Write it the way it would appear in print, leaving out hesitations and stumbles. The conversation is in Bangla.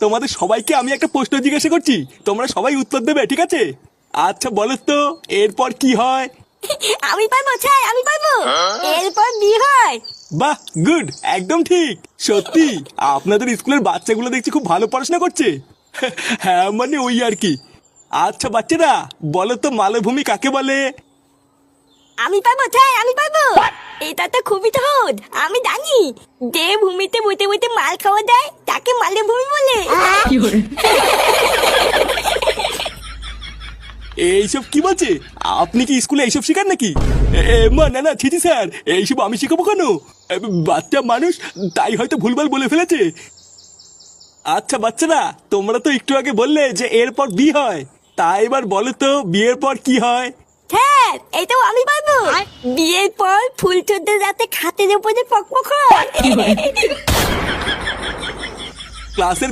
তোমাদের সবাইকে আমি একটা প্রশ্ন জিজ্ঞাসা করছি, তোমরা সবাই উত্তর দেবে, ঠিক আছে? আচ্ছা বলো তো, এরপর কি হয়? আমি পারবো স্যার, আমি পারবো। এরপর বিয়ে হয়। বাহ, গুড, একদম ঠিক। সত্যি আপনাদের স্কুলের বাচ্চাগুলো দেখছি খুব ভালো পড়াশোনা করছে। হ্যাঁ মানে ওই আর কি। আচ্ছা বাচ্চারা, বলো তো মালভূমি কাকে বলে? আমি পারবো স্যার, আমি পারবো। এটা তো খুবই সহজ, আমি জানি। যে ভূমিতে বইতে বইতে মাল খাওয়া যায় তাকে মালভূমি বলে। এইসব কি বলছে? আপনি কি স্কুলে এইসব শেখান নাকি? মা না না, ছিটি স্যার, এইসব আমি শেখাবো কেন? বাচ্চা মানুষ, তাই হয়তো ভুলভাল বলে ফেলেছে। আচ্ছা বাচ্চারা, তোমরা তো একটু আগে বললে যে এরপর বিয়ে হয়, তাই এবার বলো তো বিয়ের পর কি হয়? স্যার এটাও আমি পারবো। বিয়ের পর ফুল চোদ্দের রাতে খাটের উপরে পকপক হয়। ক্লাসের